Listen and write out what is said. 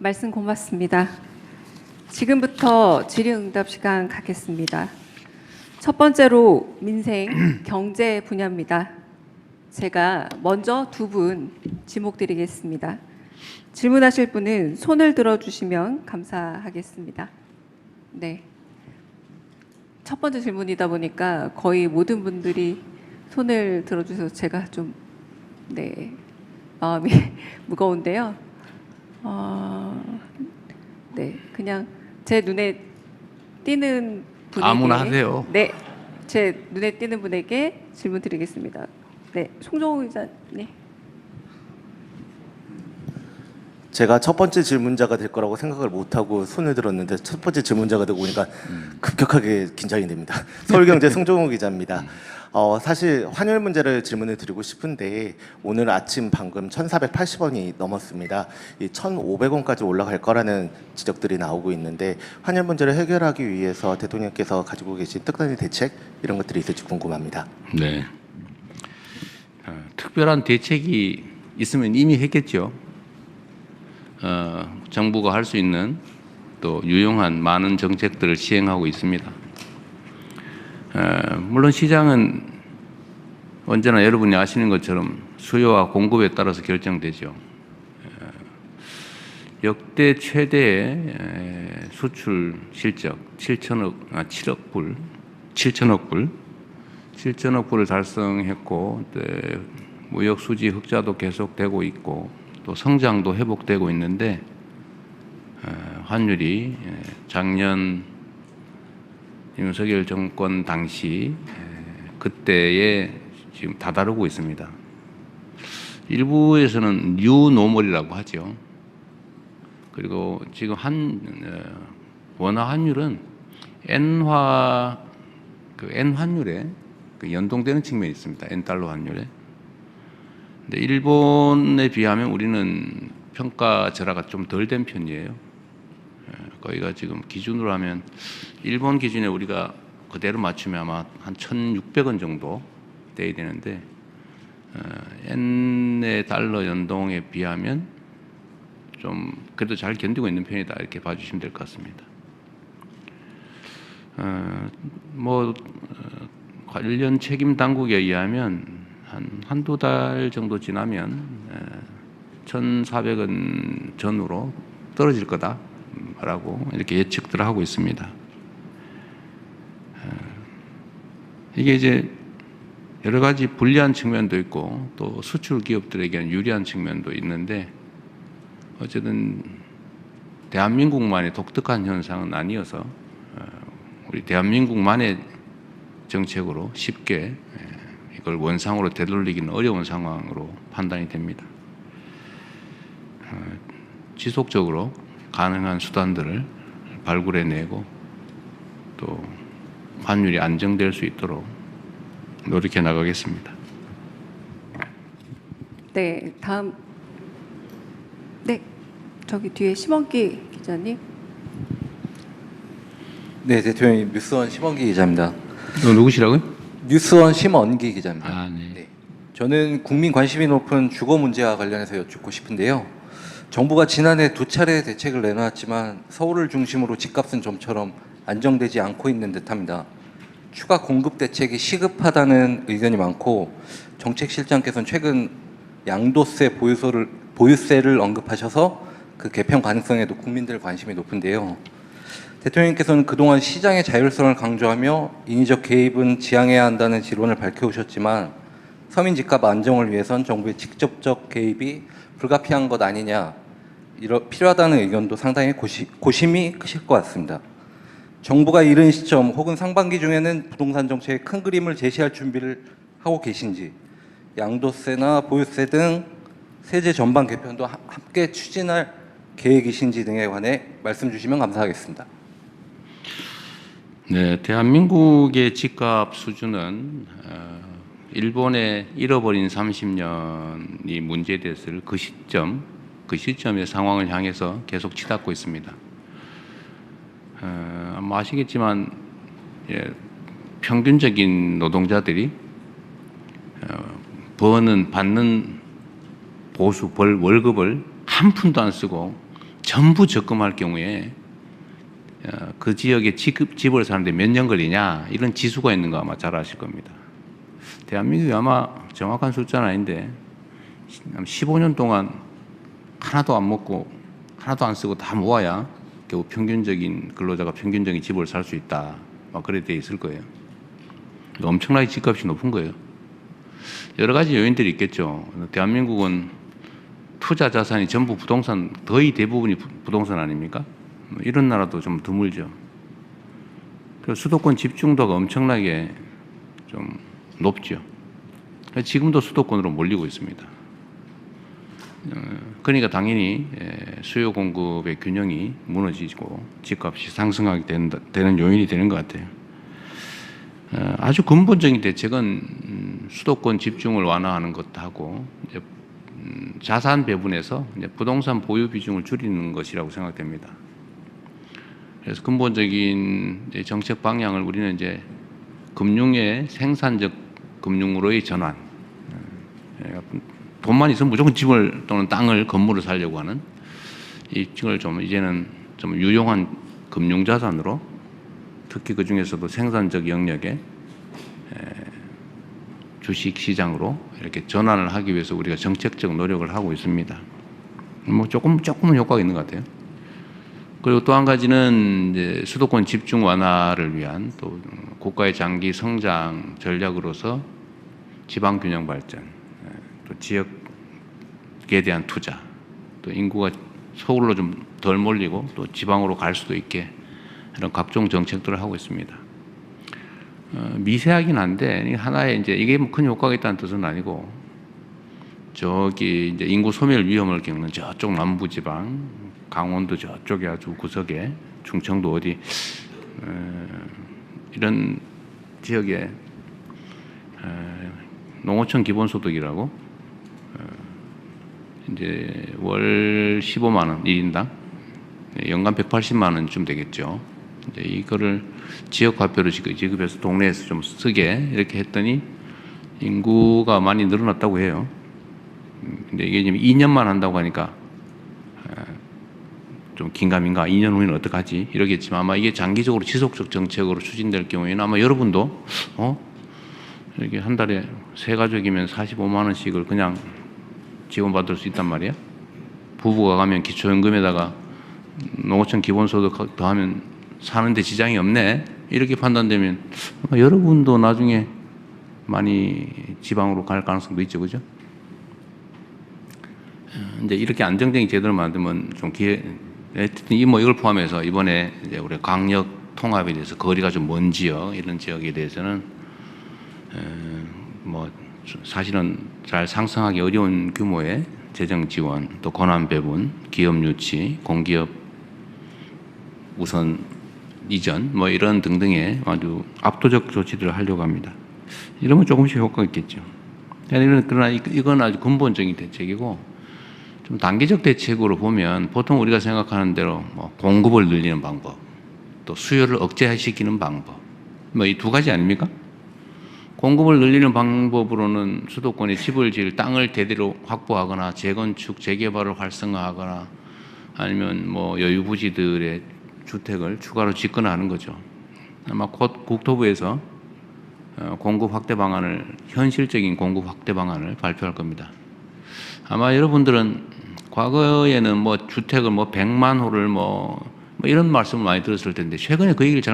말씀 고맙습니다. 지금부터 질의응답 시간 갖겠습니다. 첫 번째로 민생, 경제 분야입니다. 제가 먼저 두 분 지목 드리겠습니다. 질문하실 분은 손을 들어주시면 감사하겠습니다. 네. 첫 번째 질문이다 보니까 거의 모든 분들이 손을 들어주셔서 제가 좀 마음이 무거운데요. 네, 그냥 제 눈에 띄는 분에게 아무나 하세요. 네, 제 눈에 띄는 분에게 질문 드리겠습니다. 네, 송정호 기자님. 제가 첫 번째 질문자가 될 거라고 생각을 못하고 손을 들었는데 첫 번째 질문자가 되고 보니까 급격하게 긴장이 됩니다. 서울경제 송정호 기자입니다. 사실 환율 문제를 질문을 드리고 싶은데 오늘 아침 방금 1,480원이 넘었습니다. 이 1,500원까지 올라갈 거라는 지적들이 나오고 있는데 환율 문제를 해결하기 위해서 대통령께서 가지고 계신 특단의 대책 이런 것들이 있을지 궁금합니다. 네. 특별한 대책이 있으면 이미 했겠죠. 정부가 할 수 있는 또 유용한 많은 정책들을 시행하고 있습니다. 물론 시장은 언제나 여러분이 아시는 것처럼 수요와 공급에 따라서 결정되죠. 역대 최대의 수출 실적 7천억 불을 달성했고 무역 수지 흑자도 계속되고 있고 또 성장도 회복되고 있는데 환율이 작년 윤석열 정권 당시 그때에 지금 다다르고 있습니다. 일부에서는 뉴노멀이라고 하죠. 그리고 지금 원화 환율은 N 환율에 연동되는 측면이 있습니다. N 달러 환율에. 근데 일본에 비하면 우리는 평가절하가 좀 덜 된 편이에요. 거기가 지금 기준으로 하면 일본 기준에 우리가 그대로 맞추면 아마 한 1,600원 정도 돼야 되는데 N의 달러 연동에 비하면 좀 그래도 잘 견디고 있는 편이다 이렇게 봐주시면 될 것 같습니다. 관련 책임 당국에 의하면 한두 달 정도 지나면 1,400원 전후로 떨어질 거다라고 이렇게 예측들을 하고 있습니다. 이게 이제 여러 가지 불리한 측면도 있고 또 수출 기업들에게는 유리한 측면도 있는데 어쨌든 대한민국만의 독특한 현상은 아니어서 우리 대한민국만의 정책으로 쉽게 이걸 원상으로 되돌리기는 어려운 상황으로 판단이 됩니다. 지속적으로 가능한 수단들을 발굴해내고 또 환율이 안정될 수 있도록 노력해 나가겠습니다. 네, 다음 저기 뒤에 심원기 기자님. 네, 대통령님 뉴스원 심원기 기자입니다. 누구시라고요? 뉴스원 심원기 기자입니다. 아, 네. 네. 저는 국민 관심이 높은 주거 문제와 관련해서 여쭙고 싶은데요. 정부가 지난해 2차례 대책을 내놓았지만 서울을 중심으로 집값은 좀처럼 안정되지 않고 있는 듯합니다. 추가 공급 대책이 시급하다는 의견이 많고 정책실장께서는 최근 양도세 보유세를 언급하셔서 그 개편 가능성에도 국민들 관심이 높은데요. 대통령께서는 그동안 시장의 자율성을 강조하며 인위적 개입은 지양해야 한다는 지론을 밝혀오셨지만 서민 집값 안정을 위해선 정부의 직접적 개입이 불가피한 것 아니냐 필요하다는 의견도 상당히 고심이 크실 것 같습니다. 정부가 이른 시점 혹은 상반기 중에는 부동산 정책의 큰 그림을 제시할 준비를 하고 계신지 양도세나 보유세 등 세제 전반 개편도 함께 추진할 계획이신지 등에 관해 말씀 주시면 감사하겠습니다. 네, 대한민국의 집값 수준은 일본의 잃어버린 30년이 문제됐을 그 시점의 상황을 향해서 계속 치닫고 있습니다. 아마 아시겠지만 평균적인 노동자들이 받는 월급을 한 푼도 안 쓰고 전부 적금할 경우에 그 지역에 집을 사는데 몇 년 걸리냐 이런 지수가 있는 거 아마 잘 아실 겁니다. 대한민국이 아마 정확한 숫자는 아닌데 15년 동안 하나도 안 먹고 하나도 안 쓰고 다 모아야 겨우 평균적인 근로자가 평균적인 집을 살 수 있다. 막 그래 돼 있을 거예요. 엄청나게 집값이 높은 거예요. 여러 가지 요인들이 있겠죠. 대한민국은 투자 자산이 전부 부동산, 거의 대부분이 부동산 아닙니까? 이런 나라도 좀 드물죠. 그래서 수도권 집중도가 엄청나게 좀 높죠. 지금도 수도권으로 몰리고 있습니다. 그러니까 당연히 수요 공급의 균형이 무너지고 집값이 상승하게 되는 요인이 되는 것 같아요. 아주 근본적인 대책은 수도권 집중을 완화하는 것하고 이제 자산 배분에서 이제 부동산 보유 비중을 줄이는 것이라고 생각됩니다. 그래서 근본적인 정책 방향을 우리는 이제 금융의 생산적 금융으로의 전환. 돈만 있으면 무조건 집을 또는 땅을 건물을 사려고 하는 이걸 좀 이제는 좀 유용한 금융 자산으로 특히 그 중에서도 생산적 영역에 주식 시장으로 이렇게 전환을 하기 위해서 우리가 정책적 노력을 하고 있습니다. 뭐 조금은 효과가 있는 것 같아요. 그리고 또 한 가지는 이제 수도권 집중 완화를 위한 또 국가의 장기 성장 전략으로서 지방 균형 발전, 또 지역에 대한 투자, 또 인구가 서울로 좀 덜 몰리고 또 지방으로 갈 수도 있게 이런 각종 정책들을 하고 있습니다. 미세하긴 한데 하나의 이제 이게 큰 효과가 있다는 뜻은 아니고 저기 이제 인구 소멸 위험을 겪는 저쪽 남부 지방, 강원도 저쪽에 아주 구석에 충청도 어디 이런 지역에 농어촌 기본소득이라고 이제 월 15만 원 1인당 연간 180만 원쯤 되겠죠. 이제 이거를 지역 화폐로 지급해서 동네에서 좀 쓰게 이렇게 했더니 인구가 많이 늘어났다고 해요. 근데 이게 지금 2년만 한다고 하니까 좀 긴가민가 2년 후에는 어떡하지 이러겠지만 아마 이게 장기적으로 지속적 정책으로 추진될 경우에는 아마 여러분도 이렇게 한 달에 세 가족이면 45만 원씩을 그냥 지원받을 수 있단 말이야. 부부가 가면 기초연금에다가 농어촌 기본소득 더하면 사는데 지장이 없네 이렇게 판단되면 아마 여러분도 나중에 많이 지방으로 갈 가능성도 있죠, 그죠? 이제 이렇게 안정적인 제도를 만들면 좀 이걸 포함해서 이번에 이제 우리 강력 통합에 대해서 거리가 좀 먼 지역 이런 지역에 대해서는 뭐 사실은 잘 상상하기 어려운 규모의 재정 지원, 또 권한 배분, 기업 유치, 공기업 우선 이전 뭐 이런 등등의 아주 압도적 조치들을 하려고 합니다. 이러면 조금씩 효과가 있겠죠. 그러나 이건 아주 근본적인 대책이고 좀 단기적 대책으로 보면 보통 우리가 생각하는 대로 뭐 공급을 늘리는 방법, 또 수요를 억제시키는 방법, 뭐 이 두 가지 아닙니까? 공급을 늘리는 방법으로는 수도권에 집을 지을 땅을 대대로 확보하거나 재건축, 재개발을 활성화하거나 아니면 뭐 여유 부지들의 주택을 추가로 짓거나 하는 거죠. 아마 곧 국토부에서 공급 확대 방안을 현실적인 공급 확대 방안을 발표할 겁니다. 아마 여러분들은 과거에는 뭐 주택을 뭐 100만 호를 뭐 이런 말씀을 많이 들었을 텐데 최근에 그 얘기를 잘